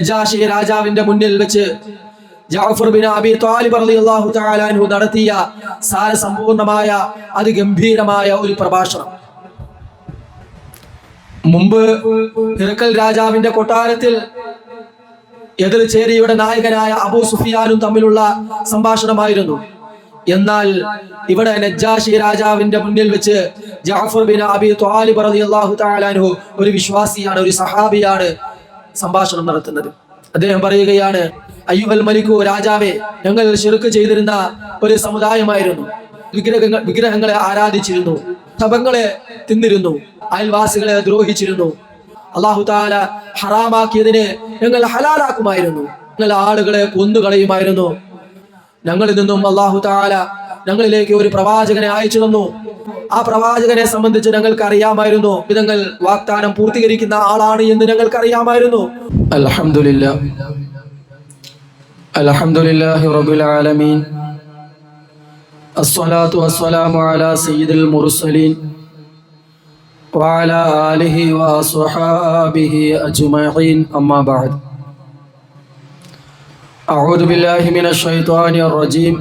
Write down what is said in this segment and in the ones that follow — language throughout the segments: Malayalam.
നജാശി രാജാവിന്റെ മുന്നിൽ വെച്ച് ജഅഫർ ബിൻ അബി ത്വാലിബ് റളിയല്ലാഹു തആല അൻഹു നടത്തിയ സാരസമ്പൂർണമായ അതിഗംഭീരമായ ഒരു പ്രഭാഷണം. മുമ്പ് ഹിറക്കൽ രാജാവിന്റെ കൊട്ടാരത്തിൽ എതിർചേരിയുടെ നായകനായ അബൂ സുഫിയാനും തമ്മിലുള്ള സംഭാഷണമായിരുന്നു. എന്നാൽ ഇവിടെ നജാശി രാജാവിന്റെ മുന്നിൽ വെച്ച് ജഅഫർ ബിൻ അബി ത്വാലിബ് റളിയല്ലാഹു തആല അൻഹു ഒരു വിശ്വാസിയാണ്, ഒരു സഹാബിയാണ് സംഭാഷണം നടത്തുന്നത്. അദ്ദേഹം പറയുകയാണ്, അയ്യുഹൽ മലിക്കു, രാജാവേ, ഞങ്ങൾ ശിർക്ക് ചെയ്തിരുന്ന ഒരു സമുദായമായിരുന്നു. വിഗ്രഹങ്ങളെ ആരാധിച്ചിരുന്നു, ശബങ്ങളെ തിന്നിരുന്നു, അയൽവാസികളെ ദ്രോഹിച്ചിരുന്നു. അല്ലാഹു തആല ഹറാമാക്കിയതിനെ ഞങ്ങൾ ഹലാലാക്കുമായിരുന്നു. ഞങ്ങൾ ആളുകളെ കൊന്നുകളയുമായിരുന്നു. ഞങ്ങളിൽ നിന്നും അല്ലാഹു തആല ഞങ്ങളിലേക്ക് ഒരു പ്രവാചകനെ അയച്ചു തന്നു. ആ പ്രവാചകനെ സംബന്ധിച്ച് ഞങ്ങൾക്ക് അറിയാമായിരുന്നു. ഞങ്ങൾ വാഗ്ദാനം പൂർത്തീകരിക്കുന്ന ആളാണ് എന്ന് ഞങ്ങൾക്ക് അറിയാമായിരുന്നു. അൽഹംദുലില്ലാഹ് അൽഹംദുലില്ലാഹി റബ്ബിൽ ആലമീൻ. അസ്സലാത്തു വസ്സലാമു അലാ സയ്യിദിൽ മുർസലീൻ വഅലാ ആലിഹി വഅസ്ഹാബിഹി അജ്മഈൻ. അമ്മാ ബഅദ്. അഊദു ബില്ലാഹി മിനശ് ശൈത്വാനിർ റജീം.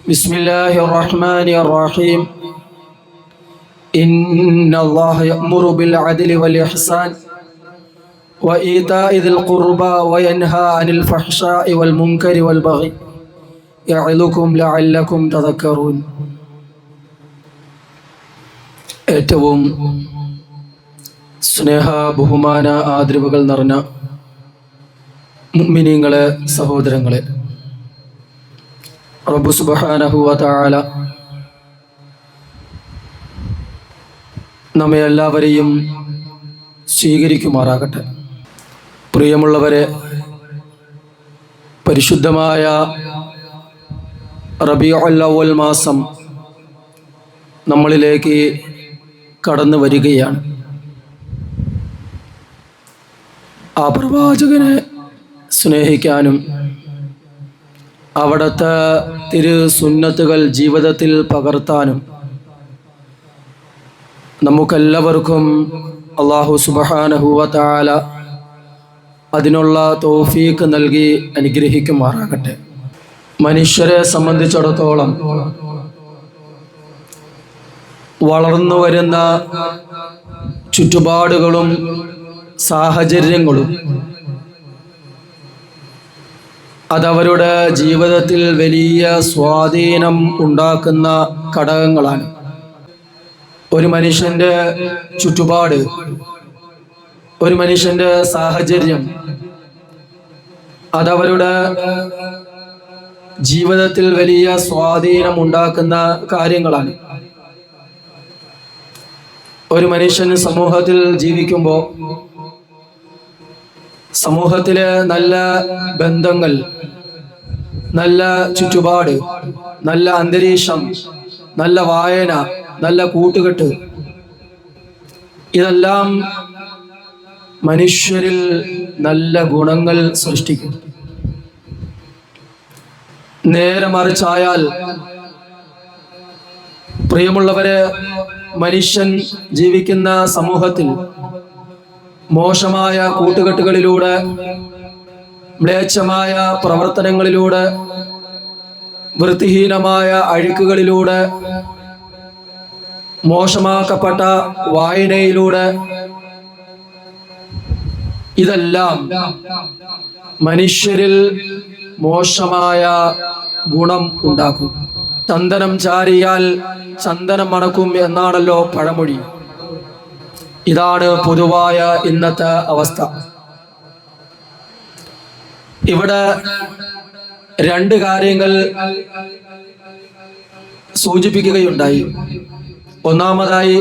ബിസ്മില്ലാഹിർ റഹ്മാനിർ റഹീം. ഇന്നല്ലാഹ യഅ്മുറു ബിൽ അദ്ലി വൽ ഇഹ്സാൻ വഇതാഇ ദിൽ ഖുർബാ വയൻഹാ അനിൽ ഫഹ്ശാഇ വൽ മുൻകരി വൽ ബഗി യഅ്ലുകും ലഅല്ലകും തദക്കറൂൻ. ഏറ്റവും സ്നേഹ ബഹുമാന ആദരവുകൾ നിറഞ്ഞ മുഅ്മിനീങ്ങളെ, സഹോദരങ്ങളെ, റബ്ബ് സുബ്ഹാനഹു വ തആല നമ്മെ എല്ലാവരെയും സ്വീകരിക്കുമാറാകട്ടെ. പ്രിയമുള്ളവരെ, പരിശുദ്ധമായ റബീഉൽ അവ്വൽ മാസം നമ്മളിലേക്ക് കടന്നു വരികയാണ്. ആ പ്രവാചകനെ സ്നേഹിക്കാനും അവിടുത്തെ തിരു സുന്നത്തുകൾ ജീവിതത്തിൽ പകർത്താനും നമുക്കെല്ലാവർക്കും അല്ലാഹു സുബ്ഹാനഹു വ തആല അതിനുള്ള തൗഫീഖ് നൽകി അനുഗ്രഹിക്കുമാറാകട്ടെ. മനുഷ്യരെ സംബന്ധിച്ചിടത്തോളം വളർന്നു വരുന്ന ചുറ്റുപാടുകളും സാഹചര്യങ്ങളും അതവരുടെ ജീവിതത്തിൽ വലിയ സ്വാധീനം ഉണ്ടാക്കുന്ന ഘടകങ്ങളാണ്. ഒരു മനുഷ്യൻ്റെ ചുറ്റുപാട്, ഒരു മനുഷ്യൻ്റെ സാഹചര്യം അതവരുടെ ജീവിതത്തിൽ വലിയ സ്വാധീനം ഉണ്ടാക്കുന്ന കാര്യങ്ങളാണ്. ഒരു മനുഷ്യൻ സമൂഹത്തിൽ ജീവിക്കുമ്പോൾ സമൂഹത്തിലെ നല്ല ബന്ധങ്ങൾ, നല്ല ചുറ്റുപാട്, നല്ല അന്തരീക്ഷം, നല്ല വായന, നല്ല കൂട്ടുകെട്ട്, ഇതെല്ലാം മനുഷ്യരിൽ നല്ല ഗുണങ്ങൾ സൃഷ്ടിക്കും. നേരെ മറിച്ചായാൽ, പ്രിയമുള്ളവരെ, മനുഷ്യൻ ജീവിക്കുന്ന സമൂഹത്തിൽ മോശമായ കൂട്ടുകെട്ടുകളിലൂടെ, മ്ലേച്ഛമായ പ്രവർത്തനങ്ങളിലൂടെ, വൃത്തിഹീനമായ അഴുക്കുകളിലൂടെ, മോശമാക്കപ്പെട്ട വായനയിലൂടെ, ഇതെല്ലാം മനുഷ്യരിൽ മോശമായ ഗുണം ഉണ്ടാക്കും. ചന്ദനം ചാരിയാൽ ചന്ദനം മണക്കും എന്നാണല്ലോ പഴമൊഴി. ഇതാണ് പൊതുവായ ഇന്നത്തെ അവസ്ഥ. ഇവിടെ രണ്ട് കാര്യങ്ങൾ സൂചിപ്പിക്കുകയുണ്ടായി. ഒന്നാമതായി,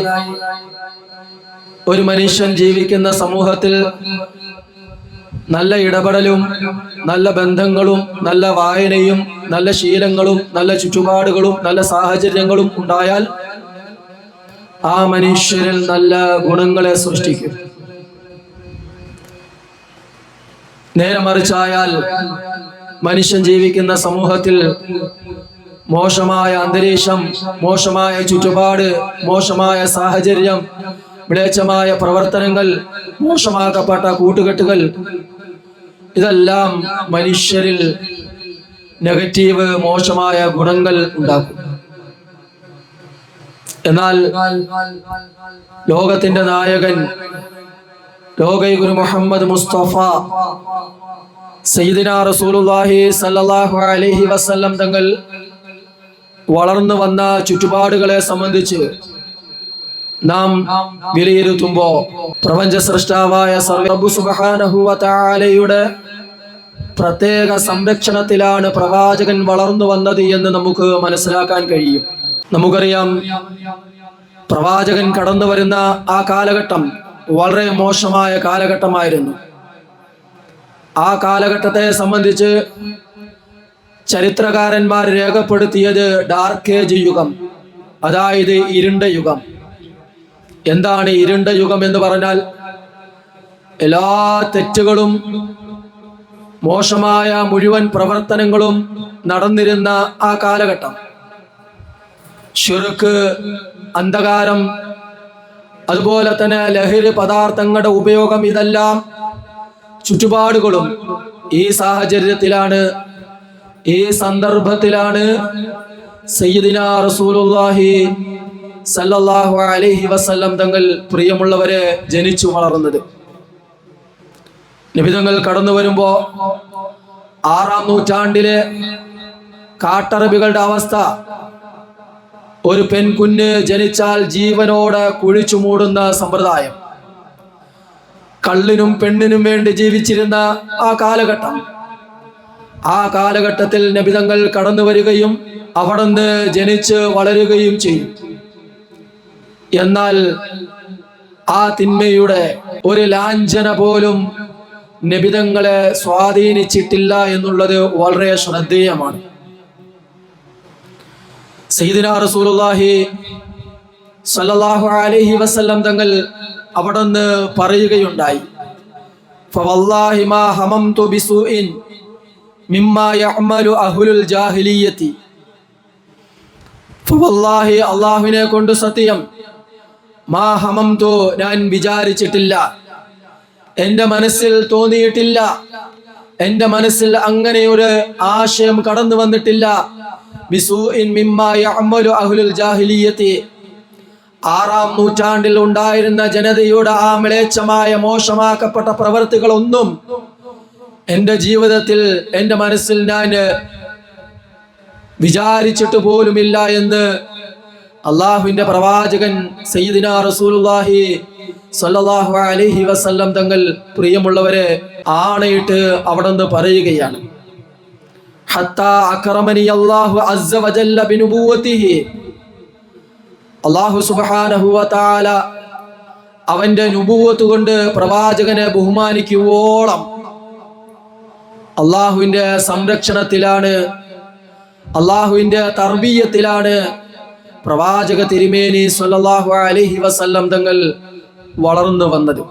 ഒരു മനുഷ്യൻ ജീവിക്കുന്ന സമൂഹത്തിൽ നല്ല ഇടപെടലും നല്ല ബന്ധങ്ങളും നല്ല വായനയും നല്ല ശീലങ്ങളും നല്ല ചുറ്റുപാടുകളും നല്ല സാഹചര്യങ്ങളും ഉണ്ടായാൽ ആ മനുഷ്യരിൽ നല്ല ഗുണങ്ങളെ സൃഷ്ടിക്കും. നേരെ മറിച്ചായാൽ, മനുഷ്യൻ ജീവിക്കുന്ന സമൂഹത്തിൽ മോശമായ അന്തരീക്ഷം, മോശമായ ചുറ്റുപാട്, മോശമായ സാഹചര്യം, മ്ലേച്ഛമായ പ്രവർത്തനങ്ങൾ, മോശമാക്കപ്പെട്ട കൂട്ടുകെട്ടുകൾ, ഇതെല്ലാം മനുഷ്യരിൽ നെഗറ്റീവ് മോശമായ ഗുണങ്ങൾ ഉണ്ടാക്കും. എന്നാൽ ലോകത്തിന്റെ നായകൻ ലോകൈഗുരു മുഹമ്മദ് മുസ്തഫ സയ്യിദിന റസൂലുള്ളാഹി സ്വല്ലല്ലാഹു അലൈഹി വസല്ലം തങ്ങൾ വളർന്നു വന്ന ചുറ്റുപാടുകളെ സംബന്ധിച്ച് നാം വിലയിരുത്തുമ്പോൾ പ്രപഞ്ച സൃഷ്ടാവായ സർവ്വ സുബ്ഹാനഹു വ തആലയുടെ പ്രത്യേക സംരക്ഷണത്തിലാണ് പ്രവാചകൻ വളർന്നു വന്നത് എന്ന് നമുക്ക് മനസ്സിലാക്കാൻ കഴിയും. നമുക്കറിയാം, പ്രവാചകൻ കടന്നു വരുന്ന ആ കാലഘട്ടം വളരെ മോശമായ കാലഘട്ടമായിരുന്നു. ആ കാലഘട്ടത്തെ സംബന്ധിച്ച് ചരിത്രകാരന്മാർ രേഖപ്പെടുത്തിയത് ഡാർക്ക് ഏജ് യുഗം, അതായത് ഇരുണ്ട യുഗം. എന്താണ് ഇരുണ്ട യുഗം എന്ന് പറഞ്ഞാൽ? എല്ലാ തെറ്റുകളും മോശമായ മുഴുവൻ പ്രവർത്തനങ്ങളും നടന്നിരുന്ന ആ കാലഘട്ടം. ശിർക്ക്, അന്ധകാരം, അതുപോലെ തന്നെ ലഹരി പദാർത്ഥങ്ങളുടെ ഉപയോഗം, ഇതെല്ലാം ചുറ്റുപാടുകളും ഈ സാഹചര്യത്തിലാണ്, ഈ സന്ദർഭത്തിലാണ് സയ്യിദിന റസൂലുള്ളാഹി സല്ലല്ലാഹു അലൈഹി വസല്ലം തങ്ങൾ പ്രിയമുള്ളവരെ ജനിച്ചു വളർന്നത്. നബി തങ്ങൾ കടന്നു വരുമ്പോ 6-ാം നൂറ്റാണ്ടിലെ കാട്ടറബികളുടെ അവസ്ഥ, ഒരു പെൺകുഞ്ഞ് ജനിച്ചാൽ ജീവനോടെ കുഴിച്ചു മൂടുന്ന സമ്പ്രദായം, കള്ളിനും പെണ്ണിനും വേണ്ടി ജീവിച്ചിരുന്ന ആ കാലഘട്ടം. ആ കാലഘട്ടത്തിൽ നബി തങ്ങൾ കടന്നു വരികയും അവിടുന്ന് ജനിച്ച് വളരുകയും ചെയ്യും. എന്നാൽ ആ തിന്മയുടെ ഒരു ലാഞ്ചന പോലും നബിതങ്ങളെ സ്വാധീനിച്ചിട്ടില്ല എന്നുള്ളത് വളരെ ശ്രദ്ധേയമാണ്. സയ്യിദിന റസൂലുള്ളാഹി സ്വല്ലല്ലാഹു അലൈഹി വസല്ലം തങ്ങൾ അവിടുന്ന് പറയുകയുണ്ടായി, ഫവല്ലാഹി മാ ഹമംതു ബിസൂഇൻ മിമ്മാ യഅമലു അഹ്ലുൽ ജാഹിലിയ്യത്തി. ഫവല്ലാഹി, അല്ലാഹുവിനെ കൊണ്ട് സത്യം, മാ ഹമംതു, ഞാൻ വിചാരിച്ചിട്ടില്ല, എൻ്റെ മനസ്സിൽ തോന്നിയിട്ടില്ല, എൻ്റെ മനസ്സിൽ അങ്ങനെ ഒരു ആശയം കടന്നു വന്നിട്ടില്ല. ബിസൂഇൻ മിമ്മാ യഅമലു അഹ്ലുൽ ജാഹിലിയ്യത്തി, 6-ാം നൂറ്റാണ്ടിൽ ഉണ്ടായിരുന്ന ജനതയുടെ ആ മ്ലേച്ഛമായ മോശമാക്കപ്പെട്ട പ്രവൃത്തികളൊന്നും എൻ്റെ ജീവിതത്തിൽ, എൻ്റെ മനസ്സിൽ ഞാൻ വിചാരിച്ചിട്ട് പോലുമില്ല എന്ന് അള്ളാഹുവിന്റെ പ്രവാചകൻ സയ്യിദിന റസൂലുള്ളാഹി സ്വല്ലല്ലാഹു അലൈഹി വസല്ലം തങ്ങൾ പ്രിയമുള്ളവരെ ആണയിട്ട് അവിടുന്ന് പറയുകയാണ്, ഹത്താ അക്രമനി അല്ലാഹു അസ്സ വജല്ല ബിനുബുവതിഹി. അല്ലാഹു സുബ്ഹാനഹു വ തആല അവന്റെ നുബുവത്ത് കൊണ്ട് പ്രവാചകനെ ബഹുമാനിക്കുവോളം അള്ളാഹുവിന്റെ സംരക്ഷണത്തിലാണ്, അള്ളാഹുവിന്റെ തർബീയത്തിലാണ് പ്രവാചക തിരുമേനി സ്വല്ലല്ലാഹു അലൈഹി വസല്ലം തങ്ങൾ വളർന്നു വന്നത്.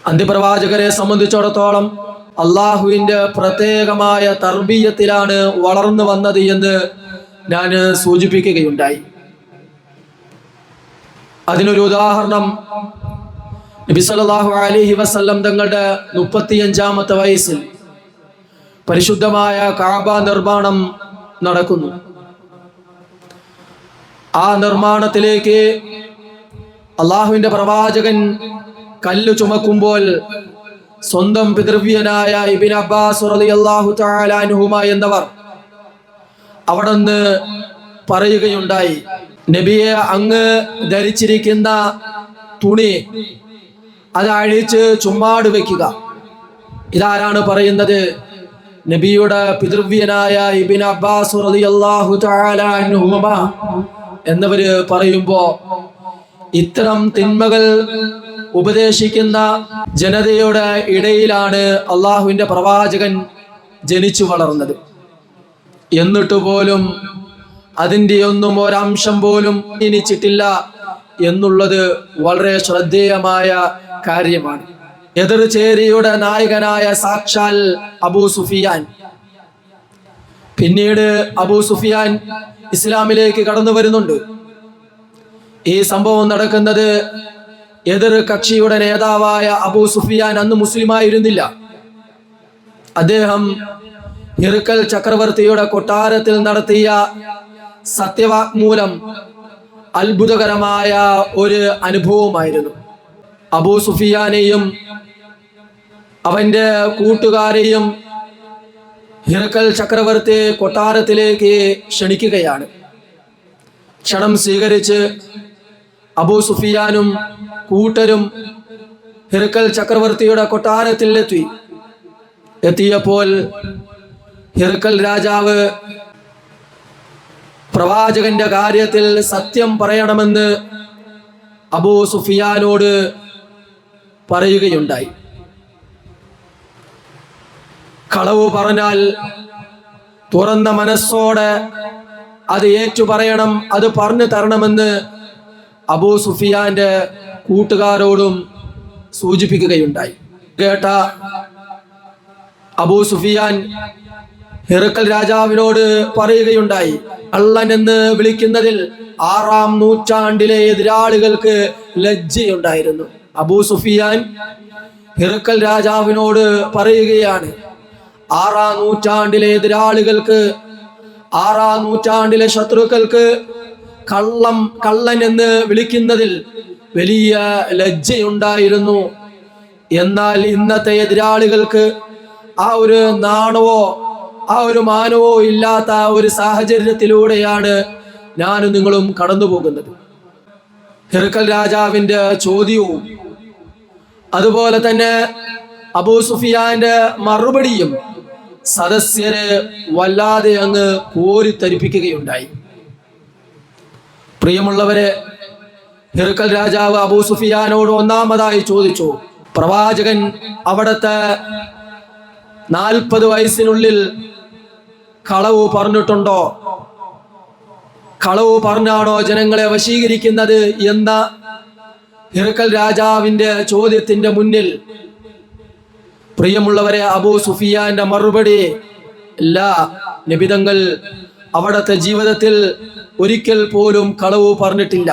അന്ത്യപ്രവാചകരെ സംബന്ധിച്ചിടത്തോളം അള്ളാഹുവിന്റെ പ്രത്യേകമായ തർബീയത്തിലാണ് വളർന്നു വന്നത് എന്ന് ഞാൻ സൂചിപ്പിക്കുകയുണ്ടായി. അതിനൊരു ഉദാഹരണം, നബി സല്ലല്ലാഹു അലൈഹി വസല്ലം തങ്ങളുടെ 35-ാമത്തെ വയസ്സിൽ പരിശുദ്ധമായ കഅബ നിർമ്മാണം നടക്കുന്നു. ആ നിർമ്മാണത്തിലേക്ക് അള്ളാഹുവിന്റെ പ്രവാചകൻ കല്ല് ചുമക്കുമ്പോൾ സ്വന്തം പിതൃവ്യനായ ഇബ്നു അബ്ബാസ് റളിയല്ലാഹു തആല അൻഹുമ എന്നവർ അവിടുന്ന് പറയുകയുണ്ടായി, നബിയെ, അങ്ങ് ധരിച്ചിരിക്കുന്ന തുണി അത് അഴിച്ച് ചുമ്മാട് വെക്കുക. ഇതാരാണ് പറയുന്നത്? നബിയുടെ പിതൃവ്യനായ ഇബ്നു അബ്ബാസ് റളിയല്ലാഹു തആല അൻഹുമ എന്നവര് പറയുമ്പോ, ഇത്തരം തിന്മകൾ ഉപദേശിക്കുന്ന ജനതയുടെ ഇടയിലാണ് അള്ളാഹുവിന്റെ പ്രവാചകൻ ജനിച്ചു വളർന്നത്. എന്നിട്ട് പോലും അതിൻ്റെ ഒന്നും ഒരംശം പോലും ജനിച്ചിട്ടില്ല എന്നുള്ളത് വളരെ ശ്രദ്ധേയമായ കാര്യമാണ്. എതിർചേരിയുടെ നായകനായ സാക്ഷാൽ അബൂ സുഫിയാൻ, പിന്നീട് അബൂ സുഫിയാൻ ഇസ്ലാമിലേക്ക് കടന്നു വരുന്നുണ്ട്. ഈ സംഭവം നടക്കുന്നത് എതിർ കക്ഷിയുടെ നേതാവായ അബൂ സുഫിയാൻ അന്ന് മുസ്ലിമായിരുന്നില്ല. അദ്ദേഹം ഹിർക്കൽ ചക്രവർത്തിയുടെ കൊട്ടാരത്തിൽ നടത്തിയ സത്യവാങ്മൂലം അത്ഭുതകരമായ ഒരു അനുഭവമായിരുന്നു. അബൂ സുഫിയാനെയും അവന്റെ കൂട്ടുകാരെയും ഹിർക്കൽ ചക്രവർത്തി കൊട്ടാരത്തിലേക്ക് ക്ഷണിക്കുകയാണ്. ക്ഷണം സ്വീകരിച്ച് അബൂ സുഫിയാനും കൂട്ടരും ഹിർക്കൽ ചക്രവർത്തിയുടെ കൊട്ടാരത്തിൽ എത്തിയപ്പോൾ ഹിർക്കൽ രാജാവ് പ്രവാചകന്റെ കാര്യത്തിൽ സത്യം പറയണമെന്ന് അബൂ സുഫിയാനോട് പറയുകയുണ്ടായി. കളവ് പറഞ്ഞാൽ തുറന്ന മനസ്സോടെ അത് ഏറ്റു പറയണം, അത് പറഞ്ഞു തരണമെന്ന് അബൂ സുഫിയാന്റെ കൂട്ടുകാരോടും സൂചിപ്പിക്കുകയുണ്ടായി. കേട്ട അബൂ സുഫിയാൻ ഹിർക്കൽ രാജാവിനോട് പറയുകയുണ്ടായി, കള്ളൻ എന്ന് വിളിക്കുന്നതിൽ 6-ാം നൂറ്റാണ്ടിലെ എതിരാളികൾക്ക് ലജ്ജയുണ്ടായിരുന്നു. അബൂ സുഫിയാൻ ഹിർക്കൽ രാജാവിനോട് പറയുകയാണ്, 6-ാം നൂറ്റാണ്ടിലെ എതിരാളികൾക്ക്, 6-ാം നൂറ്റാണ്ടിലെ ശത്രുക്കൾക്ക് കള്ളൻ എന്ന് വിളിക്കുന്നതിൽ വലിയ ലജ്ജയുണ്ടായിരുന്നു. എന്നാൽ ഇന്നത്തെ എതിരാളികൾക്ക് ആ ഒരു നാണവോ ആ ഒരു മാനവോ ഇല്ലാത്ത ഒരു സാഹചര്യത്തിലൂടെയാണ് ഞാനും നിങ്ങളും കടന്നു പോകുന്നത്. ഹിർക്കൽ രാജാവിന്റെ ചോദ്യവും അതുപോലെ തന്നെ അബൂ സുഫിയാന്റെ മറുപടിയും സദസ്യരെ വല്ലാതെ അങ്ങ് കോരിത്തരിപ്പിക്കുകയുണ്ടായി. പ്രിയമുള്ളവരെ, ഹിർക്കൽ രാജാവ് അബൂ സുഫിയാനോട് ഒന്നാമതായി ചോദിച്ചു, പ്രവാചകൻ അവിടത്തെ 40 വയസ്സിനുള്ളിൽ കളവ് പറഞ്ഞിട്ടുണ്ടോ? കളവ് പറഞ്ഞാണോ ജനങ്ങളെ വശീകരിക്കുന്നത് എന്ന ഹിർക്കൽ രാജാവിന്റെ ചോദ്യത്തിന്റെ മുന്നിൽ പ്രിയമുള്ളവരെ, അബൂ സുഫിയാന്റെ മറുപടി ഇല്ല, നബിതങ്ങൾ അവിടത്തെ ജീവിതത്തിൽ ഒരിക്കൽ പോലും കളവ് പറഞ്ഞിട്ടില്ല.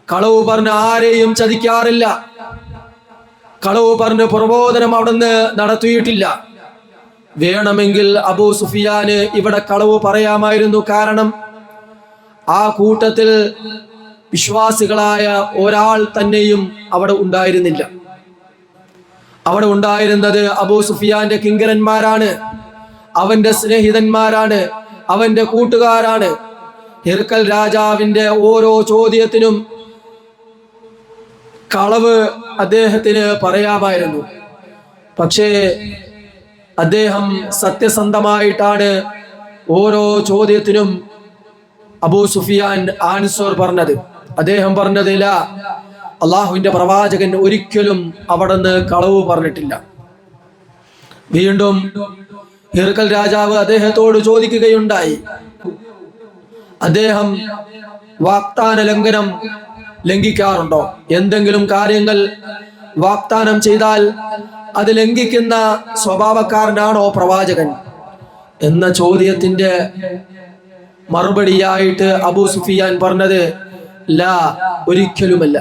കളവ് പറഞ്ഞ് ആരെയും ചതിക്കാറില്ല. കളവ് പറഞ്ഞ് പ്രബോധനം അവിടുന്ന് നടത്തിയിട്ടില്ല. വേണമെങ്കിൽ അബൂ സുഫിയാന് ഇവിടെ കളവ് പറയാമായിരുന്നു. കാരണം ആ കൂട്ടത്തിൽ വിശ്വാസികളായ ഒരാൾ തന്നെയും അവിടെ ഉണ്ടായിരുന്നില്ല. അവിടെ ഉണ്ടായിരുന്നത് അബൂ സുഫിയാന്റെ കിങ്കരന്മാരാണ്, അവന്റെ സ്നേഹിതന്മാരാണ്, അവന്റെ കൂട്ടുകാരാണ്. ഹിർക്കൽ രാജാവിന്റെ ഓരോ ചോദ്യത്തിനും കളവ് അദ്ദേഹത്തിന് പറയാമായിരുന്നു. പക്ഷേ അദ്ദേഹം സത്യസന്ധമായിട്ടാണ് ഓരോ ചോദ്യത്തിനും അബൂ സുഫിയാൻ ആൻസർ പറഞ്ഞത്. അദ്ദേഹം പറഞ്ഞതില്ല, അള്ളാഹുവിന്റെ പ്രവാചകൻ ഒരിക്കലും അവിടുന്ന് കളവ് പറഞ്ഞിട്ടില്ല. വീണ്ടും ഹിർക്കൽ രാജാവ് അദ്ദേഹത്തോട് ചോദിക്കുകയുണ്ടായി, അദ്ദേഹം വാഗ്ദാന ലംഘനം ലംഘിക്കാറുണ്ടോ? എന്തെങ്കിലും കാര്യങ്ങൾ വാഗ്ദാനം ചെയ്താൽ അത് ലംഘിക്കുന്ന സ്വഭാവക്കാരനാണോ പ്രവാചകൻ എന്ന ചോദ്യത്തിന്റെ മറുപടിയായിട്ട് അബൂ സുഫിയാൻ പറഞ്ഞത് ലാ, ഒരിക്കലുമല്ല.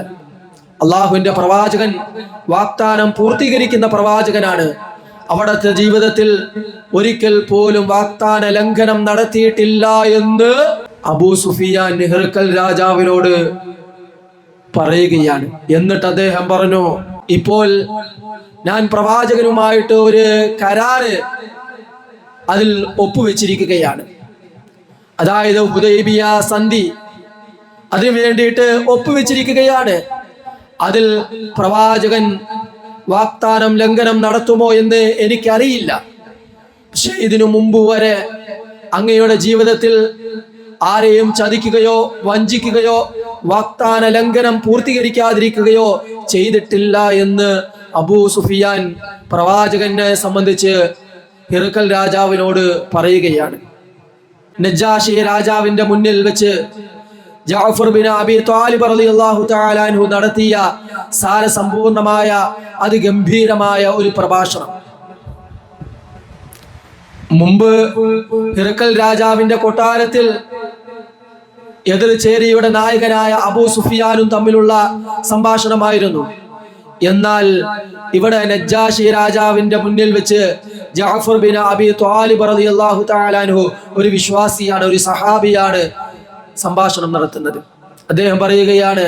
അള്ളാഹുവിന്റെ പ്രവാചകൻ വാഗ്ദാനം പൂർത്തീകരിക്കുന്ന പ്രവാചകനാണ്. അവിടുത്തെ ജീവിതത്തിൽ ഒരിക്കൽ പോലും വാഗ്ദാന ലംഘനം നടത്തിയിട്ടില്ല എന്ന് അബൂ സുഫിയാൻ ഹിർക്കൽ രാജാവിനോട് പറയുകയാണ്. എന്നിട്ട് അദ്ദേഹം പറഞ്ഞു, ഇപ്പോൾ ഞാൻ പ്രവാചകനുമായിട്ട് ഒരു കരാറ് അതിൽ ഒപ്പുവെച്ചിരിക്കുകയാണ്. അതായത് ഹുദൈബിയ സന്ധി, അതിനു വേണ്ടിയിട്ട് ഒപ്പുവെച്ചിരിക്കുകയാണ്. അതിൽ പ്രവാചകൻ വാഗ്ദാനം ലംഘനം നടത്തുമോ എന്ന് എനിക്കറിയില്ല. പക്ഷെ ഇതിനു മുമ്പ് വരെ അങ്ങയുടെ ജീവിതത്തിൽ ആരെയും ചതിക്കുകയോ വഞ്ചിക്കുകയോ വാഗ്ദാന ലംഘനം പൂർത്തീകരിക്കാതിരിക്കുകയോ ചെയ്തിട്ടില്ല എന്ന് അബൂ സുഫിയാൻ പ്രവാചകനെ സംബന്ധിച്ച് ഹിർക്കൽ രാജാവിനോട് പറയുകയാണ്. നജ്ജാശി രാജാവിന്റെ മുന്നിൽ വെച്ച് ജഅഫർ ബിൻ അബി ത്വാലിബ് റളിയല്ലാഹു തആല അൻഹു നടത്തിയ സാരസമ്പൂർണമായ അതിഗംഭീരമായ ഒരു പ്രഭാഷണം. മുമ്പ് ഹിർക്കൽ രാജാവിന്റെ കൊട്ടാരത്തിൽ എതിർചേരിയുടെ നായകനായ അബൂ സുഫിയാനും തമ്മിലുള്ള സംഭാഷണമായിരുന്നു. എന്നാൽ ഇവിടെ നജ്ജാശി രാജാവിന്റെ മുന്നിൽ വെച്ച് ജഅഫർ ബിൻ അബി ത്വാലിബ് റളിയല്ലാഹു തആല അൻഹു ഒരു വിശ്വാസിയാണ്, ഒരു സഹാബിയാണ് സംഭാഷണം നടത്തുന്നത്. അദ്ദേഹം പറയുകയാണ്,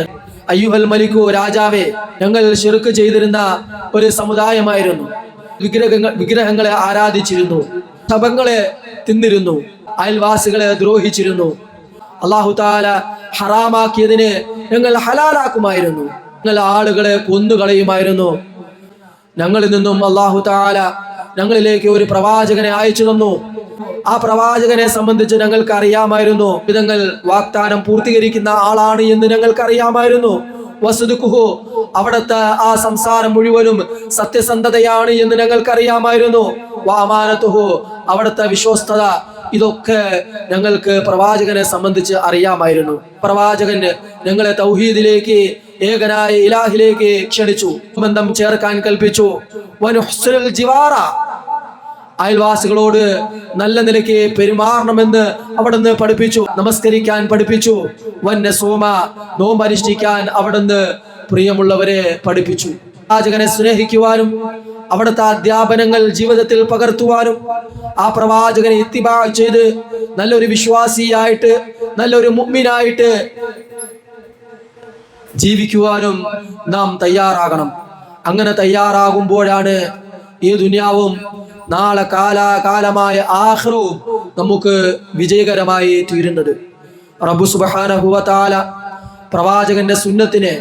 അയ്യുഹൽ മലിക്കു, രാജാവേ, ഞങ്ങൾ ശിർക്ക് ചെയ്തിരുന്ന ഒരു സമുദായമായിരുന്നു. വിഗ്രഹങ്ങളെ ആരാധിച്ചിരുന്നു, ശബങ്ങളെ തിന്നിരുന്നു, അയൽവാസികളെ ദ്രോഹിച്ചിരുന്നു. അല്ലാഹു തആല ഹറാമാക്കിയതിനെ ഞങ്ങൾ ഹലാലാക്കുമായിരുന്നു. ഞങ്ങൾ ആളുകളെ കൊന്നുകളയുമായിരുന്നു. ഞങ്ങളിൽ നിന്നും അല്ലാഹു തആല ഞങ്ങളിലേക്ക് ഒരു പ്രവാചകനെ അയച്ചു തന്നു. ആ പ്രവാചകനെ സംബന്ധിച്ച് ഞങ്ങൾക്ക് അറിയാമായിരുന്നു. വിധങ്ങൾ വാഗ്ദാനം പൂർത്തീകരിക്കുന്ന ആളാണ് എന്ന് ഞങ്ങൾക്ക് അറിയാമായിരുന്നു. വസ്തുഖുഹു, അവിടുത്തെ ആ സംസാരം മുഴുവനും സത്യസന്ധതയാണ് എന്ന് ഞങ്ങൾക്കറിയാമായിരുന്നു. വഅമാനതുഹു, അവിടുത്തെ വിശ്വസ്തത, ഇതൊക്കെ ഞങ്ങൾക്ക് പ്രവാചകനെ സംബന്ധിച്ച് അറിയാമായിരുന്നു. പ്രവാചകൻ ഞങ്ങളെ തൗഹീദിലേക്ക്, ഏകനായ ഇലാഹിലേക്ക് ക്ഷണിച്ചു, ബന്ധം ചേർക്കാൻ കൽപ്പിച്ചു. വനുഹ്സിനുൽ ജിവാറ, അയൽവാസികളോട് നല്ല നിലയ്ക്ക് പെരുമാറണമെന്ന് അവിടുന്ന് പഠിപ്പിച്ചു, നമസ്കരിക്കാൻ പഠിപ്പിച്ചു. വന്നസൂമ, നോമ്പനുഷ്ഠിക്കാൻ അവിടുന്ന് പ്രിയമുള്ളവരെ പഠിപ്പിച്ചു. പ്രവാചകനെ സ്നേഹിക്കുവാനും അവിടുത്തെ അധ്യാപനങ്ങൾ ജീവിതത്തിൽ പകർത്തുവാനും ആ പ്രവാചകനെ ഇത്തിബാ ചെയ്ത് നല്ലൊരു വിശ്വാസിയായിട്ട്, നല്ലൊരു മുഅ്മിനായിട്ട് ജീവിക്കുവാനും നാം തയ്യാറാകണം. അങ്ങനെ തയ്യാറാകുമ്പോഴാണ് ഈ ദുനിയാവും നാളെ കാലാകാലമായ ആഖിറവും നമുക്ക് വിജയകരമായി തീരുന്നത്. റബ്ബ് സുബ്ഹാനഹു വ തആല പ്രവാചകന്റെ സുന്നത്തിനെ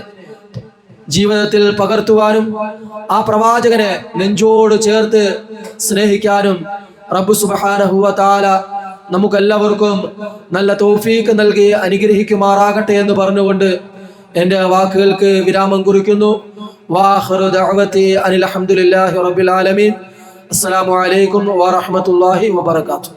ജീവിതത്തിൽ പകർത്തുവാനും ആ പ്രവാചകനെ നെഞ്ചോട് ചേർത്ത് സ്നേഹിക്കാനും റബ്ബ് സുബ്ഹാനഹു വ തആല നമുക്കെല്ലാവർക്കും നല്ല തൗഫീഖ് നൽകി അനുഗ്രഹിക്കുമാറാകട്ടെ എന്ന് പറഞ്ഞുകൊണ്ട് എൻ്റെ വാക്കുകൾക്ക് വിരാമം കുറിക്കുന്നു. വാഖിറു ദഅവതി അനിൽ ഹംദുലില്ലാഹി റബ്ബിൽ ആലമീൻ. അസ്സലാമു അലൈക്കും വറഹ്മത്തുള്ളാഹി വബറകാതുഹു.